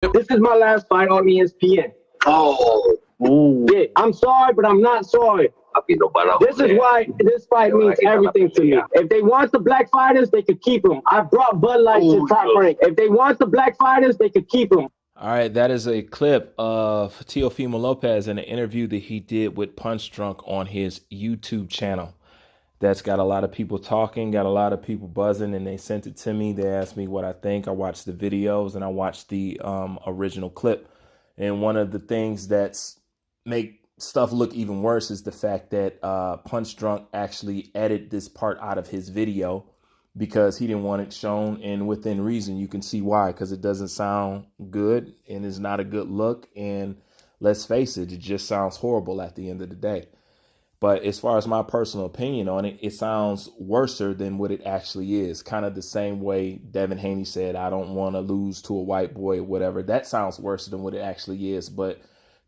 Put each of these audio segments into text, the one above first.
This is my last fight on ESPN. Oh, Yeah, I'm sorry, but I'm not sorry. This is why this fight means everything to me. If they want the black fighters, they could keep them. I brought Bud Light to Top Rank. If they want the black fighters, they could keep them. All right, that is a clip of Teofimo Lopez in an interview that he did with Punch Drunk on his YouTube channel. That's got a lot of people talking, got a lot of people buzzing, and they sent it to me. They asked me what I think. I watched the videos and I watched the original clip. And one of the things that's make stuff look even worse is the fact that Punch Drunk actually edited this part out of his video because he didn't want it shown, and within reason. You can see why, because it doesn't sound good and it's not a good look. And let's face it, it just sounds horrible at the end of the day. But as far as my personal opinion on it, it sounds worser than what it actually is. Kind of the same way Devin Haney said, I don't want to lose to a white boy or whatever. That sounds worse than what it actually is. But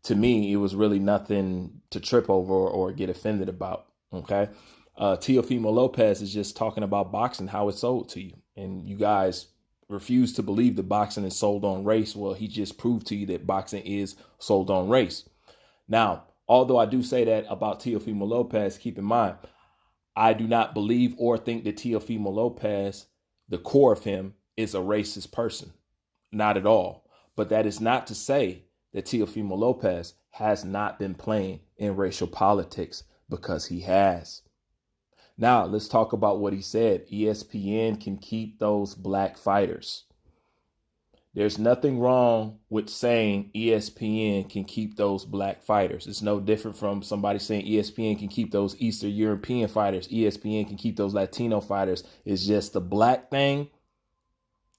to me, it was really nothing to trip over or get offended about. OK, Teofimo Lopez is just talking about boxing, how it's sold to you. And you guys refuse to believe that boxing is sold on race. Well, he just proved to you that boxing is sold on race. Now, although I do say that about Teofimo Lopez, keep in mind, I do not believe or think that Teofimo Lopez, the core of him, is a racist person. Not at all. But that is not to say that Teofimo Lopez has not been playing in racial politics, because he has. Now, let's talk about what he said. ESPN can keep those black fighters. There's nothing wrong with saying ESPN can keep those black fighters. It's no different from somebody saying ESPN can keep those Eastern European fighters. ESPN can keep those Latino fighters. It's just the black thing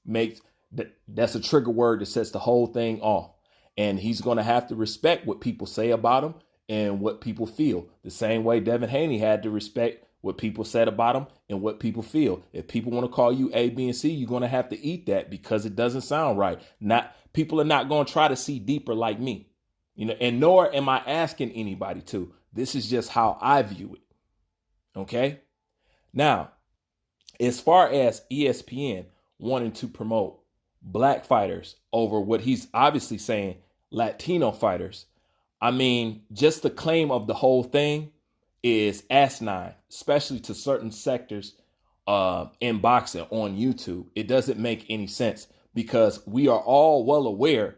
that's a trigger word that sets the whole thing off. And he's going to have to respect what people say about him and what people feel. The same way Devin Haney had to respect what people said about him and what people feel. If people want to call you A, B, and C, you're going to have to eat that, because it doesn't sound right. People are not going to try to see deeper like me, and nor am I asking anybody to. This is just how I view it. Okay. Now, as far as ESPN wanting to promote black fighters over what he's obviously saying, Latino fighters, I mean, just the claim of the whole thing is asinine, especially to certain sectors in boxing on YouTube. It doesn't make any sense, because we are all well aware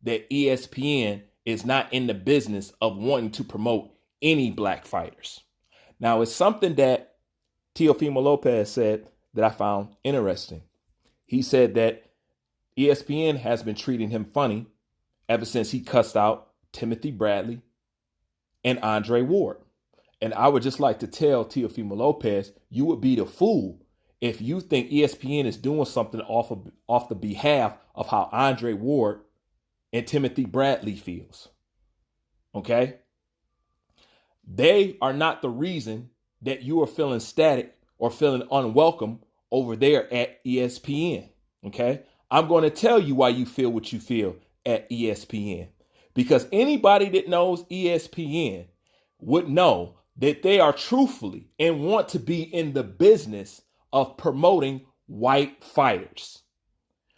that ESPN is not in the business of wanting to promote any black fighters. Now, it's something that Teofimo Lopez said that I found interesting. He said that ESPN has been treating him funny ever since he cussed out Timothy Bradley and Andre Ward. And I would just like to tell Teofimo Lopez, you would be the fool if you think ESPN is doing something off the behalf of how Andre Ward and Timothy Bradley feels. Okay? They are not the reason that you are feeling static or feeling unwelcome over there at ESPN. Okay? I'm going to tell you why you feel what you feel at ESPN. Because anybody that knows ESPN would know that they are truthfully and want to be in the business of promoting white fighters,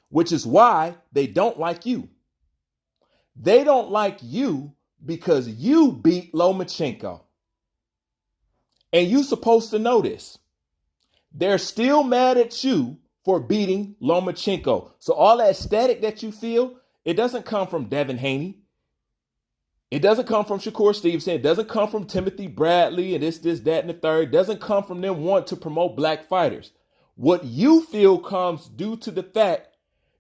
which is why they don't like you. They don't like you because you beat Lomachenko. And you're supposed to know this. They're still mad at you for beating Lomachenko. So all that static that you feel, it doesn't come from Devin Haney. It doesn't come from Shakur Stevenson. It doesn't come from Timothy Bradley and this, that, and the third. It doesn't come from them wanting to promote black fighters. What you feel comes due to the fact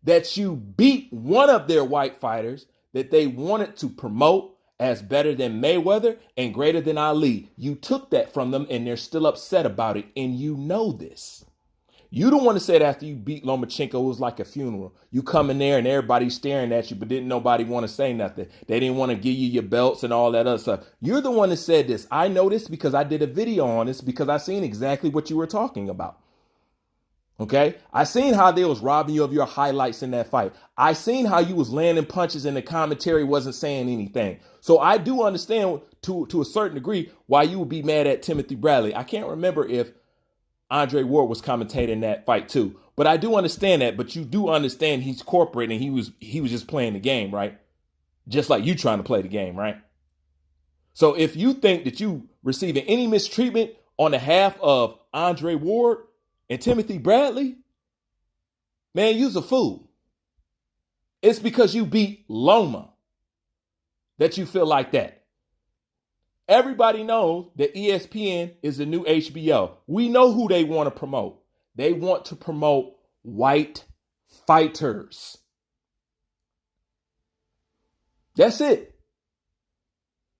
that you beat one of their white fighters that they wanted to promote as better than Mayweather and greater than Ali. You took that from them, and they're still upset about it, and you know this. You don't want to say that after you beat Lomachenko, it was like a funeral. You come in there and everybody's staring at you, but didn't nobody want to say nothing. They didn't want to give you your belts and all that other stuff. You're the one that said this. I know this because I did a video on this, because I seen exactly what you were talking about. Okay? I seen how they was robbing you of your highlights in that fight. I seen how you was landing punches and the commentary wasn't saying anything. So I do understand to a certain degree why you would be mad at Timothy Bradley. I can't remember if Andre Ward was commentating that fight too. But I do understand that. But you do understand he's corporate and he was just playing the game, right? Just like you trying to play the game, right? So if you think that you receiving any mistreatment on the half of Andre Ward and Timothy Bradley, man, you's a fool. It's because you beat Loma that you feel like that. Everybody knows that ESPN is the new HBO. We know who they want to promote. They want to promote white fighters. That's it.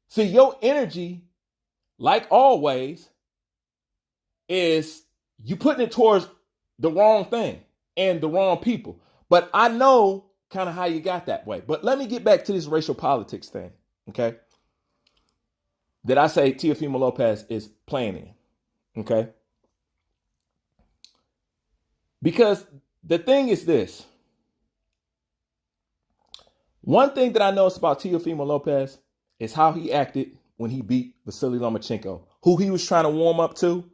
See, your energy, like always, is you putting it towards the wrong thing and the wrong people. But I know kind of how you got that way. But let me get back to this racial politics thing, okay? That I say Teofimo Lopez is playing in, okay? Because the thing is this. One thing that I noticed about Teofimo Lopez is how he acted when he beat Vasily Lomachenko, who he was trying to warm up to,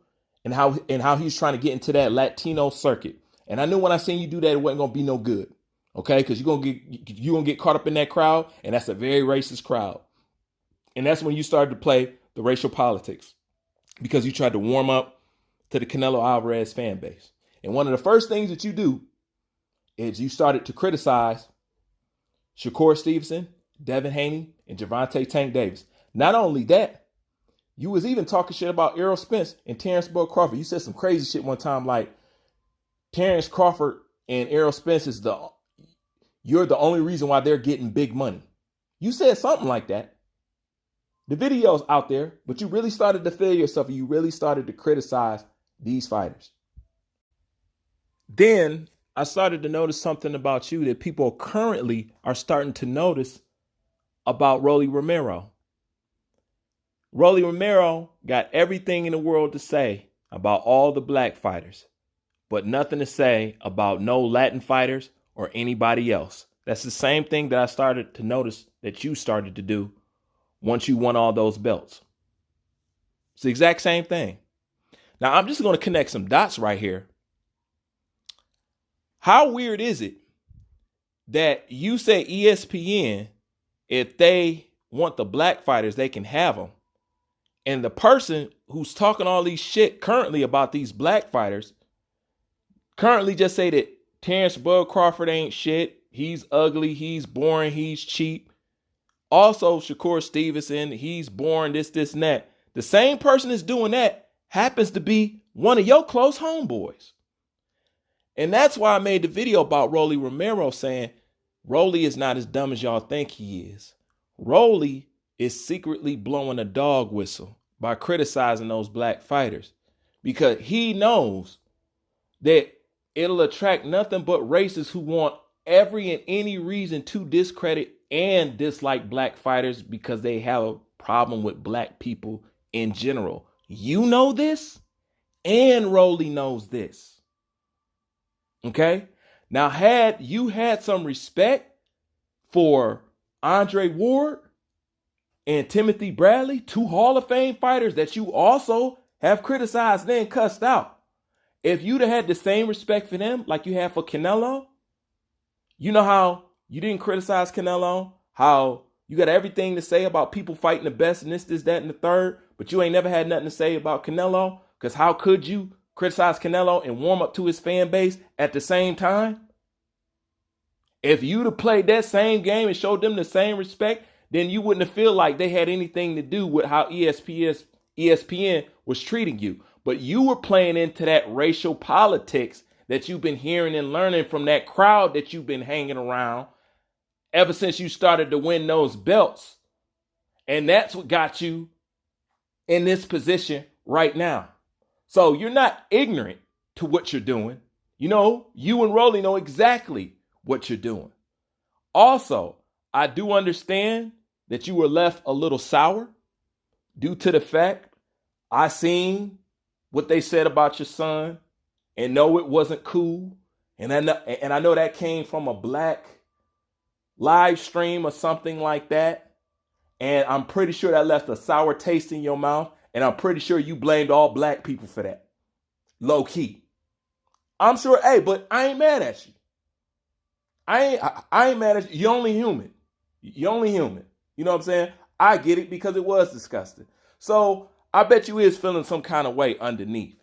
and how he was trying to get into that Latino circuit. And I knew when I seen you do that, it wasn't gonna be no good, okay? Because you're gonna get caught up in that crowd, and that's a very racist crowd. And that's when you started to play the racial politics, because you tried to warm up to the Canelo Alvarez fan base. And one of the first things that you do is you started to criticize Shakur Stevenson, Devin Haney, and Gervonta Tank Davis. Not only that, you was even talking shit about Errol Spence and Terrence Bud Crawford. You said some crazy shit one time like Terrence Crawford and Errol Spence you're the only reason why they're getting big money. You said something like that. The video's out there, but you really started to feel yourself and you really started to criticize these fighters. Then I started to notice something about you that people currently are starting to notice about Rolly Romero. Rolly Romero got everything in the world to say about all the black fighters, but nothing to say about no Latin fighters or anybody else. That's the same thing that I started to notice that you started to do once you won all those belts. It's the exact same thing. Now, I'm just going to connect some dots right here. How weird is it that you say ESPN, if they want the black fighters, they can have them. And the person who's talking all these shit currently about these black fighters currently just say that Terrence Bud Crawford ain't shit. He's ugly. He's boring. He's cheap. Also, Shakur Stevenson, he's boring, this, and that. The same person that's doing that happens to be one of your close homeboys. And that's why I made the video about Rolly Romero saying Rolly is not as dumb as y'all think he is. Rolly is secretly blowing a dog whistle by criticizing those black fighters because he knows that it'll attract nothing but racists who want every and any reason to discredit and dislike black fighters because they have a problem with black people in general. You know this, and Rolly knows this. Okay? Now, had you had some respect for Andre Ward and Timothy Bradley, two Hall of Fame fighters that you also have criticized and then cussed out, if you'd have had the same respect for them like you have for Canelo, you know how you didn't criticize Canelo, how you got everything to say about people fighting the best and this, that, and the third, but you ain't never had nothing to say about Canelo, because how could you criticize Canelo and warm up to his fan base at the same time? If you'd have played that same game and showed them the same respect, then you wouldn't have feel like they had anything to do with how ESPN was treating you. But you were playing into that racial politics that you've been hearing and learning from that crowd that you've been hanging around ever since you started to win those belts. And that's what got you in this position right now. So you're not ignorant to what you're doing. You know, you and Rolly know exactly what you're doing. Also, I do understand that you were left a little sour due to the fact I seen what they said about your son and know it wasn't cool. And I know that came from a black live stream or something like that. And I'm pretty sure that left a sour taste in your mouth. And I'm pretty sure you blamed all black people for that. Low key. I'm sure, hey, but I ain't mad at you. I ain't mad at you. You're only human. You're only human. You know what I'm saying? I get it because it was disgusting. So I bet you is feeling some kind of way underneath.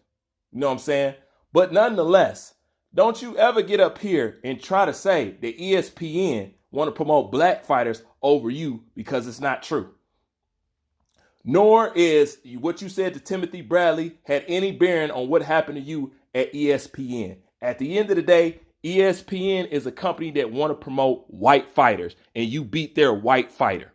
You know what I'm saying? But nonetheless, don't you ever get up here and try to say that ESPN want to promote black fighters over you, because it's not true. Nor is what you said to Timothy Bradley had any bearing on what happened to you at ESPN. At the end of the day, ESPN is a company that want to promote white fighters, and you beat their white fighter.